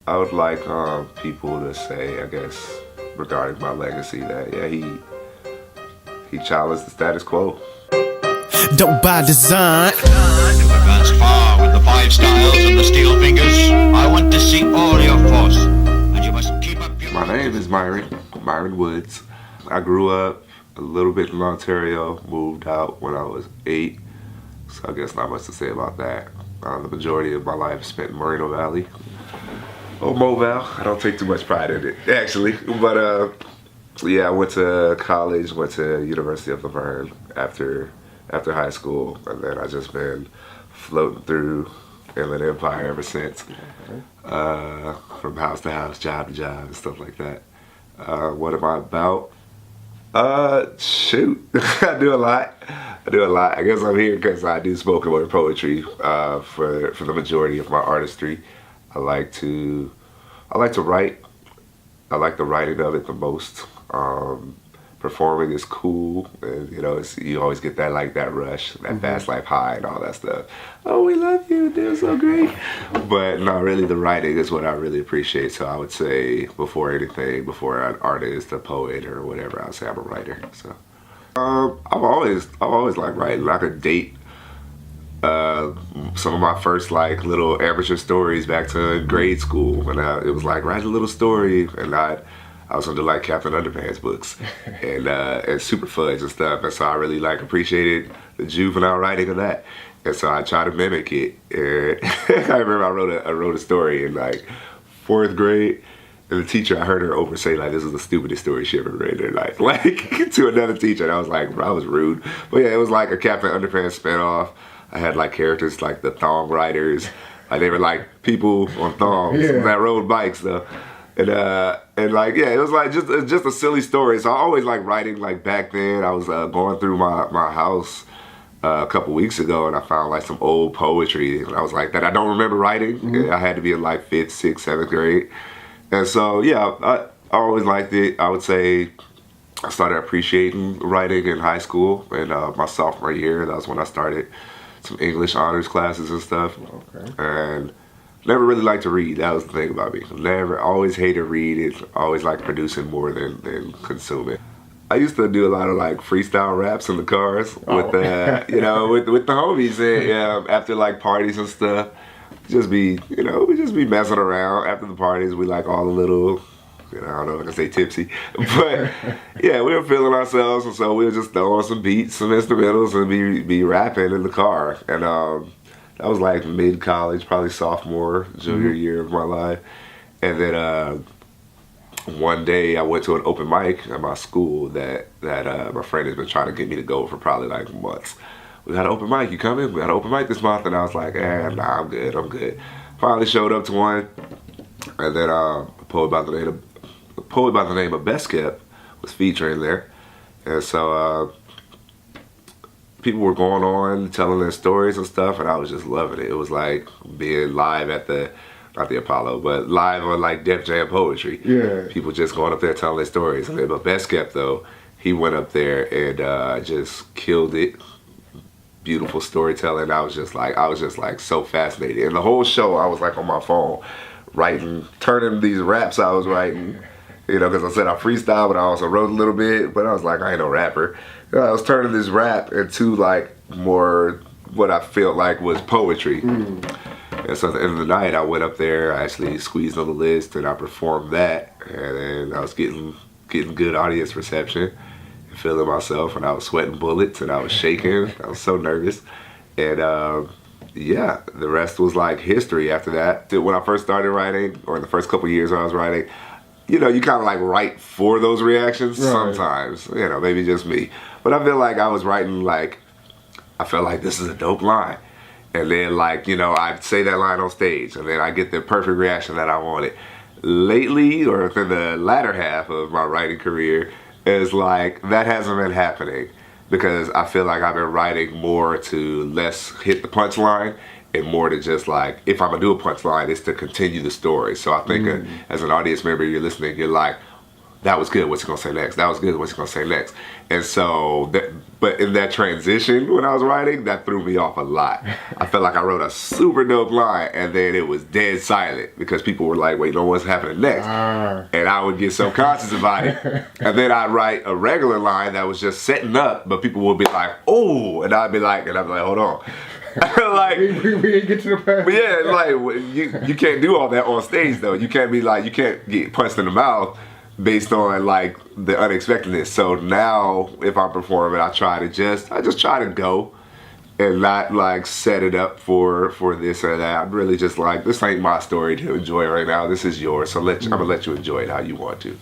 I would like people to say, I guess, regarding my legacy, that yeah, he challenged the status quo. Dope by design. To advance far with the 5 styles and the steel fingers, I want to see all your force, and you must keep up your... My name is Myron Woods. I grew up a little bit in Ontario, moved out when I was 8, so I guess not much to say about that. The majority of my life spent in Moreno Valley. Oh, Moval. I don't take too much pride in it, actually. But yeah, I went to college, went to University of Laverne after high school, and then I just been floating through Inland Empire ever since. From house to house, job to job, and stuff like that. What am I about? Shoot, I do a lot. I guess I'm here because I do spoken word poetry for the majority of my artistry. I like to write. I like the writing of it the most. Performing is cool, and you always get that rush, that fast life high, and all that stuff. Oh, we love you, they're so great. But no, really, the writing is what I really appreciate. So I would say, before anything, before an artist, a poet, or whatever, I would say I'm a writer. So I've always liked writing. I could date some of my first little amateur stories back to grade school, and it was like, write a little story, and I was into Captain Underpants books and Super Fudge and stuff, and so I really appreciated the juvenile writing of that, and so I tried to mimic it. And I remember I wrote a story in 4th grade, and the teacher, I heard her over say this is the stupidest story she ever read in her life, to another teacher, and I was like, bro, I was rude. But yeah, it was a Captain Underpants spinoff. I had characters the thong riders, they were people on thongs that rode bikes though. And yeah, it was just a silly story. So I always writing. Back then, I was going through my house a couple weeks ago, and I found some old poetry, and I was that I don't remember writing. Mm-hmm. I had to be in 5th, 6th, 7th grade, and so yeah, I always liked it. I would say I started appreciating writing in high school, and my sophomore year, that was when I started some English honors classes and stuff. Okay. And never really liked to read. That was the thing about me. Always hated reading. Always liked producing more than consuming. I used to do a lot of freestyle raps in the cars with with the homies, and after parties and stuff. We just be messing around after the parties. We all a little, I don't know if I can say tipsy, but yeah, we were feeling ourselves, and so we were just throwing some beats, some instrumentals, and be rapping in the car. And that was mid-college, probably sophomore, junior year of my life. And then one day I went to an open mic at my school that my friend has been trying to get me to go for probably months. We got an open mic, you coming? We got an open mic this month. And I was like, nah, I'm good. Finally showed up to one, and then a poet by the name of Best Kept was featuring there. And so people were going on telling their stories and stuff, and I was just loving it. It was being live at not the Apollo, but live on Def Jam Poetry. Yeah. People just going up there telling their stories. And then, but Best Kept though, he went up there and just killed it. Beautiful storytelling. I was just so fascinated. And the whole show, I was on my phone, writing, turning these raps I was writing. Because I said I freestyle, but I also wrote a little bit. But I was I ain't no rapper. I was turning this rap into more what I felt was poetry. And so at the end of the night, I went up there, I actually squeezed on the list, and I performed that. And then I was getting good audience reception and feeling myself, and I was sweating bullets, and I was shaking. I was so nervous. And yeah, the rest was history after that. When I first started writing, or in the first couple years when I was writing, you kind of write for those reactions sometimes, maybe just me. But I feel I was writing I felt this is a dope line. And then I'd say that line on stage, and then I get the perfect reaction that I wanted. Lately, or within the latter half of my writing career, is that hasn't been happening, because I feel I've been writing more to less hit the punchline and more to just if I'm gonna do a punchline, it's to continue the story. So I think as an audience member, you're listening, you're that was good. What's he gonna say next? That was good. What's he gonna say next? And so, but in that transition when I was writing, that threw me off a lot. I felt like I wrote a super dope line, and then it was dead silent because people were like, "Wait, no, what's happening next?" And I would get subconscious about it, and then I'd write a regular line that was just setting up, but people would be like, "Oh," and I'd be like, "Hold on." Like we didn't get to the part. but yeah, like you can't do all that on stage though. You can't be like, you can't get punched in the mouth based on like the unexpectedness. So now if I'm performing, I just try to go and not like set it up for this or that. I'm really just like, this ain't my story to enjoy right now. This is yours. So I'm gonna let you enjoy it how you want to.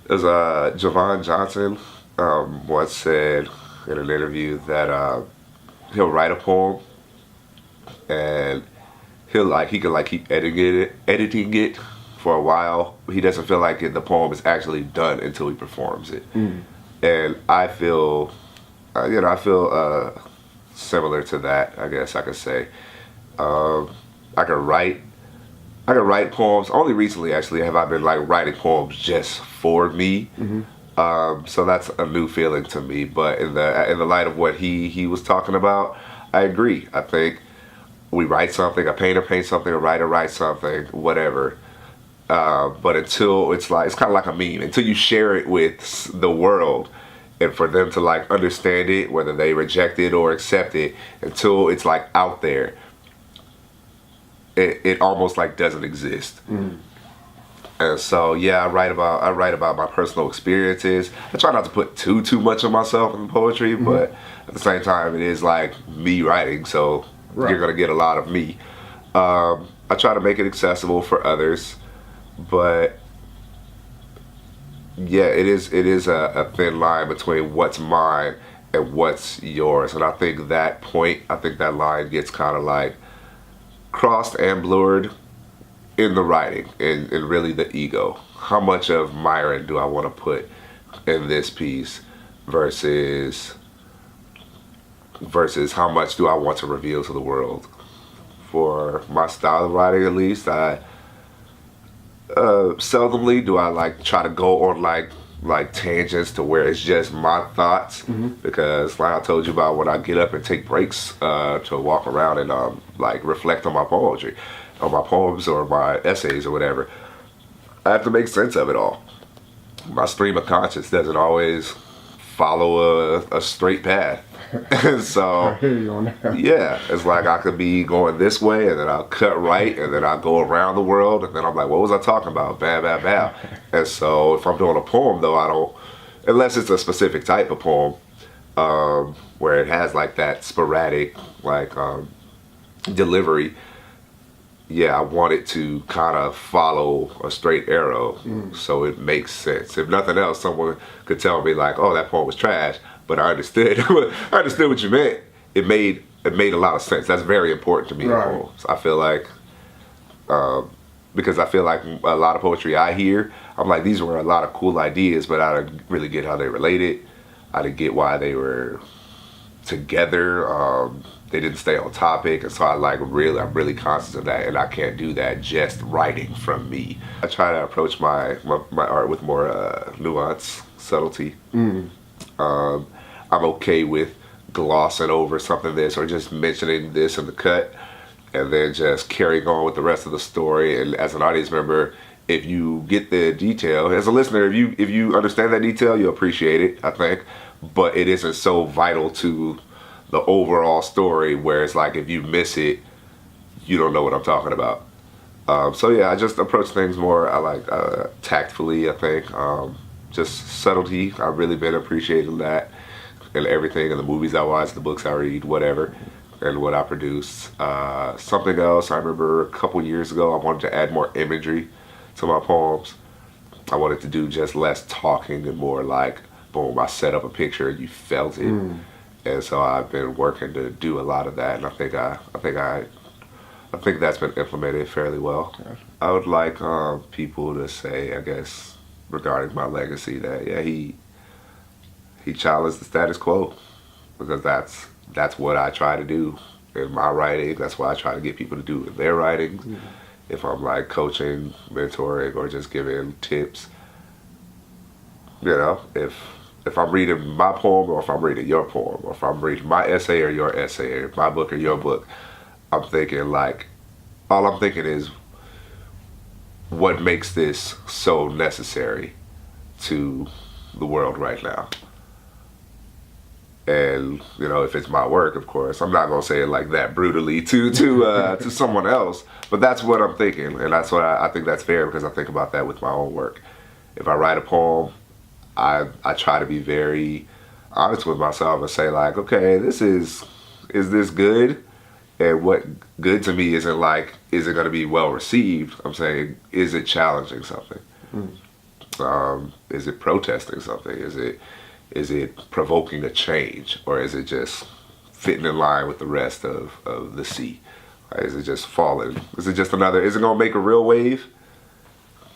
There's Javon Johnson once said in an interview that he'll write a poem and he can keep editing it for a while. He doesn't feel like the poem is actually done until he performs it. And I feel similar to that, I guess I could say. I can write poems. Only recently actually have I been like writing poems just for me. So that's a new feeling to me. But in the light of what he was talking about, I agree. I think we write something, a painter paints something, a writer writes something, whatever. But until it's kind of like a meme. Until you share it with the world, and for them to like understand it, whether they reject it or accept it, until it's like out there, it almost like doesn't exist. And so yeah, I write about my personal experiences. I try not to put too much of myself in poetry, but at the same time, it is like me writing, so you're gonna get a lot of me. I try to make it accessible for others, but yeah, it is a thin line between what's mine and what's yours. And I think that line gets kind of like crossed and blurred in the writing and really the ego. How much of Myron do I want to put in this piece versus how much do I want to reveal to the world? For my style of writing, at least, I seldomly do I like try to go on like tangents to where it's just my thoughts, because like I told you about, when I get up and take breaks to walk around and like reflect on my poetry, on my poems or my essays or whatever, I have to make sense of it all. My stream of conscience doesn't always follow a straight path. And so I hear you on that. yeah, it's like I could be going this way and then I'll cut right and then I'll go around the world and then I'm like, what was I talking about? Bam, bam, bam. And so if I'm doing a poem though, I don't, unless it's a specific type of poem where it has like that sporadic like delivery, yeah, I want it to kind of follow a straight arrow so it makes sense. If nothing else, someone could tell me like, oh, that poem was trash, but I understood. I understood what you meant. It made a lot of sense. That's very important to me in poems. I feel like, because I feel like a lot of poetry I hear, I'm like, these were a lot of cool ideas, but I didn't really get how they related. I didn't get why they were together. They didn't stay on topic, and so I'm really conscious of that, and I can't do that just writing from me. I try to approach my art with more nuance, subtlety. I'm okay with glossing over something this or just mentioning this in the cut and then just carrying on with the rest of the story. And as an audience member, if you get the detail, as a listener, if you understand that detail, you appreciate it, I think. But it isn't so vital to the overall story where it's like if you miss it, you don't know what I'm talking about. So yeah, I just approach things more tactfully, I think. Just subtlety. I've really been appreciating that in everything, in the movies I watch, the books I read, whatever, and what I produce. Something else, I remember a couple years ago, I wanted to add more imagery to my poems. I wanted to do just less talking and more like, boom, I set up a picture and you felt it. And so I've been working to do a lot of that, and I think that's been implemented fairly well. I would like people to say, I guess, regarding my legacy, that yeah, he challenged the status quo, because that's what I try to do in my writing. That's what I try to get people to do in their writings. If I'm like coaching, mentoring, or just giving tips, you know, if I'm reading my poem or if I'm reading your poem or if I'm reading my essay or your essay or my book or your book, I'm thinking like, all I'm thinking is what makes this so necessary to the world right now. And, you know, if it's my work, of course, I'm not going to say it like that brutally to someone else, but that's what I'm thinking. And that's what I think that's fair, because I think about that with my own work. If I write a poem, I try to be very honest with myself and say like, okay, is this good? And what good to me isn't like, is it going to be well received? I'm saying, is it challenging something? Is it protesting something? Is it provoking a change, or is it just fitting in line with the rest of the sea? Is it just falling? Is it just another? Is it gonna make a real wave?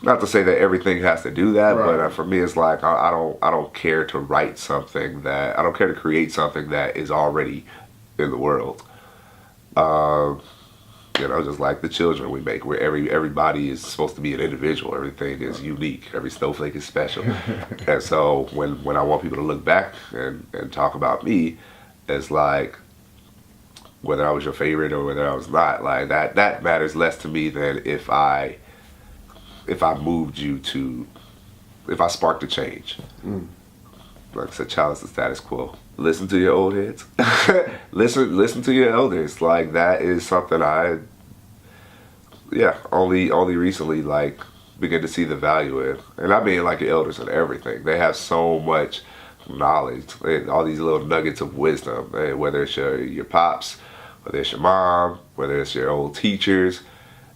Not to say that everything has to do that, right. but for me, it's like I don't care to write something that I don't care to create something that is already in the world. You know, just like the children we make, where everybody is supposed to be an individual. Everything is unique. Every snowflake is special. And so when I want people to look back and talk about me, it's like, whether I was your favorite or whether I was not, like that matters less to me than if I moved you to, if I sparked a change. Like I said, challenge the status quo. Listen to your old heads. listen to your elders. Like, that is something only recently like begin to see the value in. And I mean like your elders and everything. They have so much knowledge, all these little nuggets of wisdom. Whether it's your pops, whether it's your mom, whether it's your old teachers,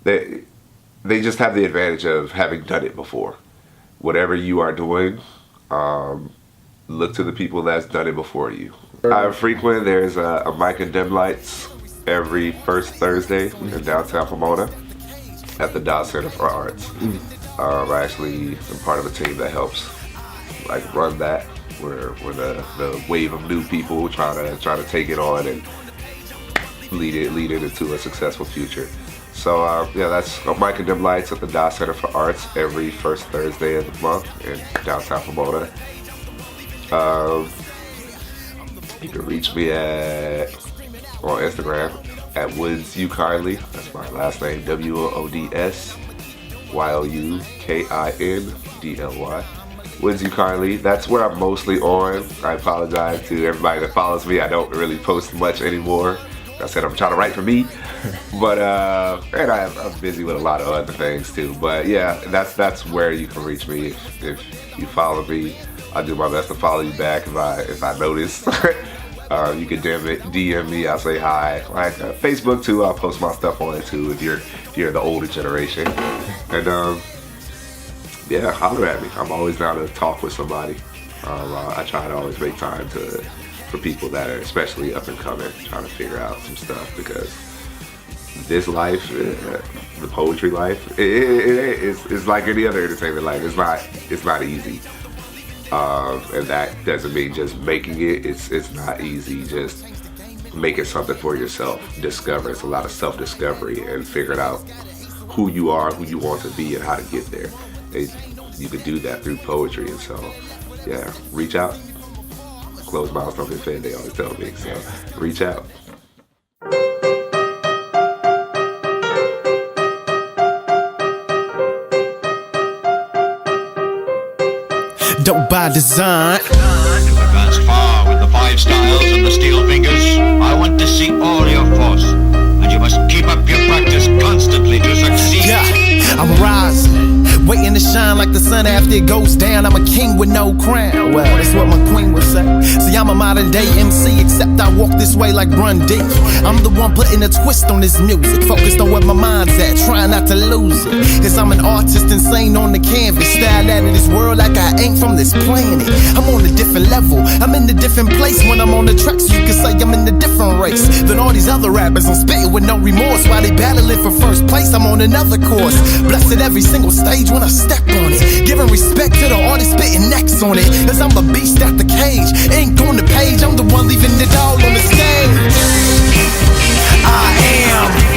they just have the advantage of having done it before. Whatever you are doing, look to the people that's done it before you. I frequent, there's a mic and dim lights every first Thursday in downtown Pomona at the Dow Center for Arts. I actually am part of a team that helps like run that. We're the wave of new people trying to take it on and lead it into a successful future. So that's a mic and dim lights at the Dow Center for Arts every first Thursday of the month in downtown Pomona. You can reach me on Instagram at Woods You Kindly. That's my last name, WOODS YOUKINDLY. Woods You Kindly. That's where I'm mostly on. I apologize to everybody that follows me. I don't really post much anymore. I said I'm trying to write for me, but and I'm busy with a lot of other things too. But yeah, that's where you can reach me if you follow me. I do my best to follow you back if I notice. You can DM me. I'll say hi. Like Facebook too. I'll post my stuff on it too if you're the older generation. And holler at me. I'm always down to talk with somebody. I try to always make time for people that are especially up and coming, trying to figure out some stuff, because this life, the poetry life, it's like any other entertainment life. It's not easy. And that doesn't mean just making it. It's not easy. Just making something for yourself. Discover. It's a lot of self-discovery and figuring out who you are, who you want to be, and how to get there. You can do that through poetry. And so, yeah, reach out. Closed mouths don't get fed, they always tell me. So, reach out. Dope by design. You've advanced far with the 5 styles and the steel fingers. I want to see all your force, and you must keep up your practice constantly to succeed. Yeah, I'm rising, waiting to shine like the sun after it goes down. I'm a king with no crown. Well, that's what my queen would say. See, I'm a modern day MC, except I walk this way like Run D. I'm the one putting a twist on this music, focused on where my mind's at, trying not to lose it. Cause I'm an artist, insane on the canvas, style out of this world like I ain't from this planet. I'm on a different level, I'm in a different place when I'm on the track, so you can say I'm in a different race than all these other rappers. I'm spitting with no remorse while they battling for first place. I'm on another course, blessed every single stage when I step on it, giving respect to the artist spitting next on it. Cause I'm a beast out the cage, ink on the page, I'm the one leaving it all on the stage. I am